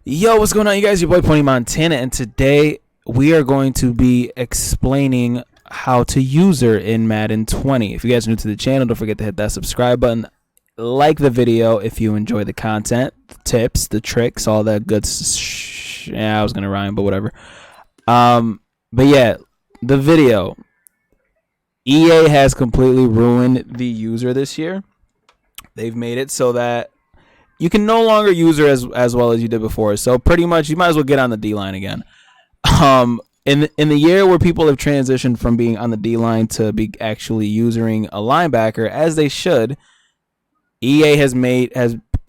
Yo, what's going on, you guys? Your boy Pony Montana, and today we are going to be explaining how to user in Madden 20. If you guys are new to the channel, don't forget to hit that subscribe button. Like the video if you enjoy the content, the tips, the tricks, all that good. Yeah, I was gonna rhyme, but whatever. But yeah, the video. EA has completely ruined the user this year. They've made it so that you can no longer use her as well as you did before. So pretty much you might as well get on the D line again. In the year where people have transitioned from being on the D line to be actually using a linebacker as they should, EA has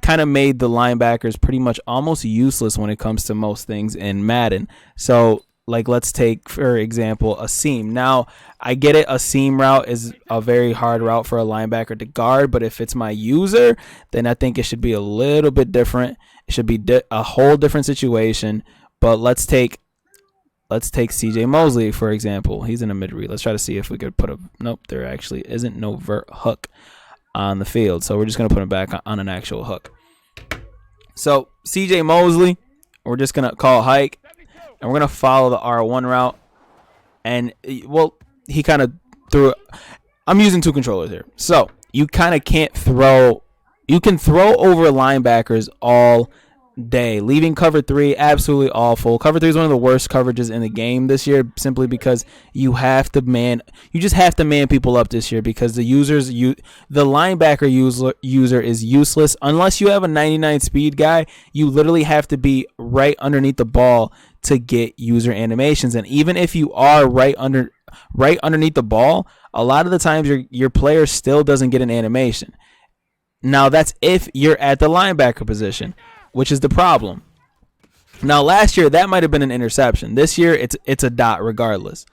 kind of made the linebackers pretty much almost useless when it comes to most things in Madden. So like, let's take for example a seam. Now I get it, a seam route is a very hard route for a linebacker to guard, but if it's my user, then I think it should be a little bit different. It should be a whole different situation. But let's take CJ Mosley for example. He's in a mid read. Let's try to see if we could put a nope. There actually isn't no vert hook on the field, so we're just gonna put him back on an actual hook. So CJ Mosley, we're just gonna call hike. And we're going to follow the R1 route. And, well, he kind of threw it. I'm using two controllers here. So, you kind of can't throw. You can throw over linebackers all day. Leaving cover 3 absolutely awful. Cover 3 is one of the worst coverages in the game this year, simply because you just have to man people up this year, because the linebacker user is useless. Unless you have a 99 speed guy, you literally have to be right underneath the ball to get user animations. And even if you are right underneath the ball, a lot of the times your player still doesn't get an animation. Now that's if you're at the linebacker position, which is the problem. Now last year that might have been an interception. This year it's a dot regardless.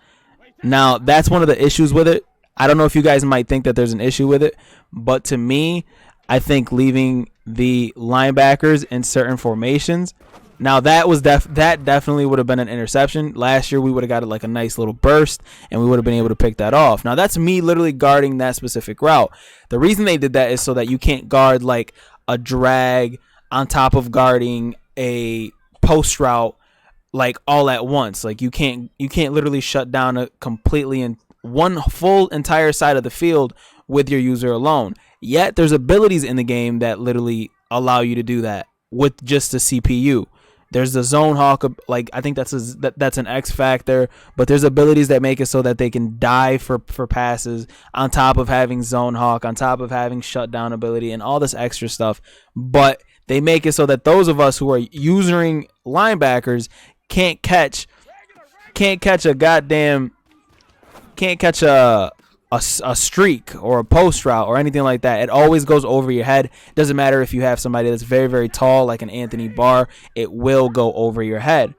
Now that's one of the issues with it. I don't know if you guys might think that there's an issue with it, but to me, I think leaving the linebackers in certain formations. Now that definitely would have been an interception. Last year we would have got like a nice little burst and we would have been able to pick that off. Now that's me literally guarding that specific route. The reason they did that is so that you can't guard like a drag on top of guarding a post route like all at once. Like you can't literally shut down a completely in one full entire side of the field with your user alone. Yet there's abilities in the game that literally allow you to do that with just a CPU. There's the zone hawk, like I think that's an X factor, but there's abilities that make it so that they can dive for passes on top of having zone hawk, on top of having shutdown ability and all this extra stuff. But they make it so that those of us who are using linebackers can't catch a streak or a post route or anything like that. It always goes over your head. Doesn't matter if you have somebody that's very, very tall like an Anthony Barr, it will go over your head.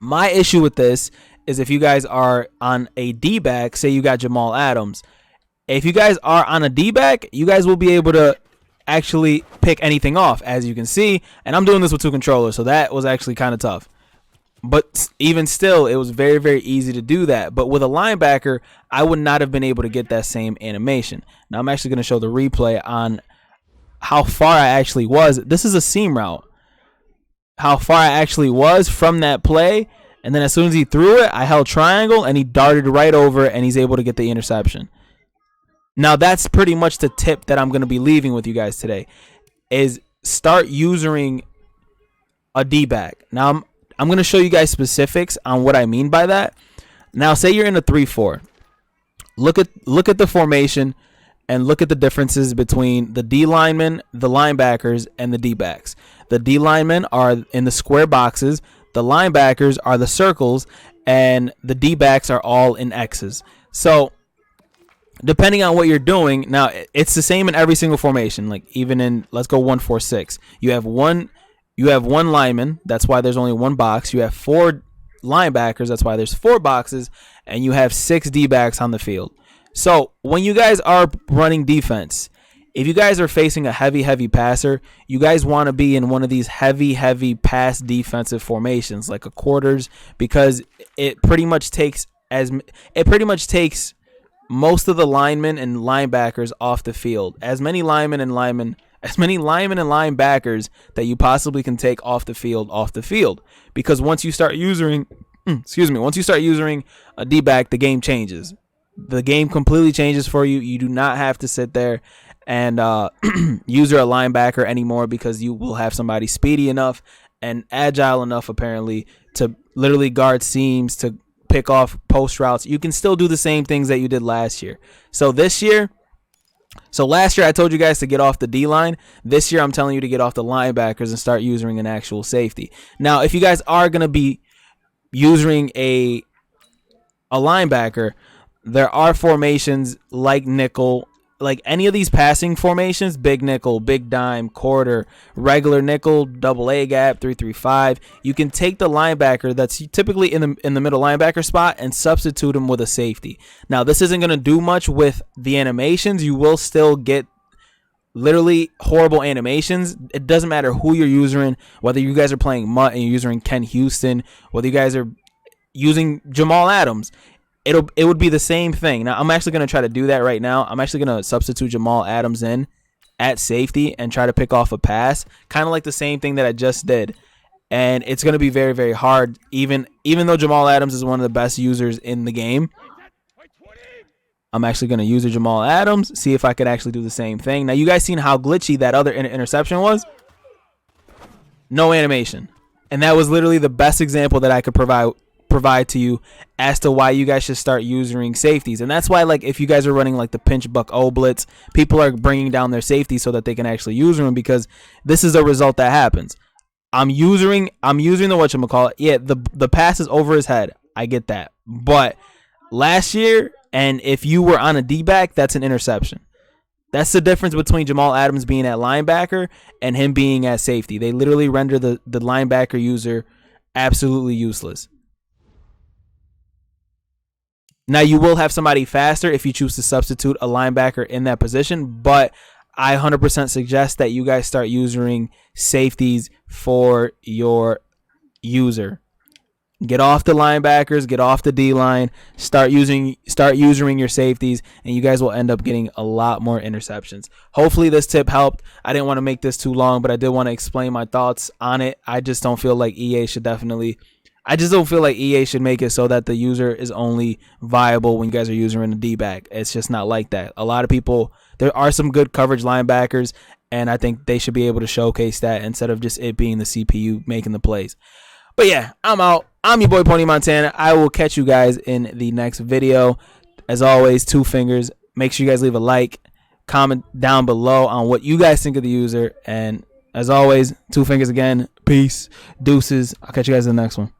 My issue with this is if you guys are on a D-back, say you got Jamal Adams. If you guys are on a D-back, you guys will be able to actually pick anything off, as you can see. And I'm doing this with two controllers, so that was actually kind of tough. But even still, it was very, very easy to do that. But with a linebacker, I would not have been able to get that same animation. Now, I'm actually going to show the replay on how far I actually was. This is a seam route. How far I actually was from that play. And then as soon as he threw it, I held triangle, and he darted right over it, and he's able to get the interception. Now, that's pretty much the tip that I'm going to be leaving with you guys today, is start using a D-back. Now, I'm going to show you guys specifics on what I mean by that. Now, say you're in a 3-4. Look at the formation and look at the differences between the D linemen, the linebackers, and the D-backs. The D linemen are in the square boxes, the linebackers are the circles, and the D-backs are all in X's. So, depending on what you're doing, now it's the same in every single formation. Like even in, let's go 1-4-6. You have one lineman, that's why there's only one box. You have 4 linebackers, that's why there's 4 boxes, and you have 6 D-backs on the field. So when you guys are running defense, if you guys are facing a heavy passer, you guys want to be in one of these heavy pass defensive formations like a quarters, because it pretty much takes most of the linemen and linebackers off the field. As many linemen and as many linemen and linebackers that you possibly can take off the field, because once you start using once you start using a D-back, the game changes. The game completely changes for you. You do not have to sit there and use your linebacker anymore, because you will have somebody speedy enough and agile enough, apparently, to literally guard seams, to pick off post routes. You can still do the same things that you did last year. So last year I told you guys to get off the D-line. This year I'm telling you to get off the linebackers and start using an actual safety. Now, if you guys are going to be using a linebacker, there are formations like nickel, like any of these passing formations, big nickel, big dime, quarter, regular nickel, double A gap, 3-3-5. You can take the linebacker that's typically in the middle linebacker spot and substitute him with a safety. Now, this isn't going to do much with the animations. You will still get literally horrible animations. It doesn't matter who you're using, whether you guys are playing Mutt and you're using Ken Houston, whether you guys are using Jamal Adams. It would be the same thing. Now, I'm actually going to try to do that right now. I'm actually going to substitute Jamal Adams in at safety and try to pick off a pass, kind of like the same thing that I just did. And it's going to be very, very hard, even though Jamal Adams is one of the best users in the game. I'm actually going to use Jamal Adams, see if I could actually do the same thing. Now, you guys seen how glitchy that other interception was? No animation. And that was literally the best example that I could provide to you as to why you guys should start using safeties. And that's why, like, if you guys are running like the pinch buck O blitz, people are bringing down their safety so that they can actually use them, because this is a result that happens. I'm using the whatchamacallit. Yeah, the pass is over his head. I get that. But last year, and if you were on a D-back, that's an interception. That's the difference between Jamal Adams being at linebacker and him being at safety. They literally render the linebacker user absolutely useless. Now, you will have somebody faster if you choose to substitute a linebacker in that position, but I 100% suggest that you guys start using safeties for your user. Get off the linebackers, get off the D-line, start using your safeties, and you guys will end up getting a lot more interceptions. Hopefully this tip helped. I didn't want to make this too long, but I did want to explain my thoughts on it. I just don't feel like EA should make it so that the user is only viable when you guys are using a D-back. It's just not like that. A lot of people, there are some good coverage linebackers, and I think they should be able to showcase that instead of just it being the CPU making the plays. But yeah, I'm out. I'm your boy Pony Montana. I will catch you guys in the next video. As always, 2 fingers. Make sure you guys leave a like, comment down below on what you guys think of the user. And as always, 2 fingers again. Peace. Deuces. I'll catch you guys in the next one.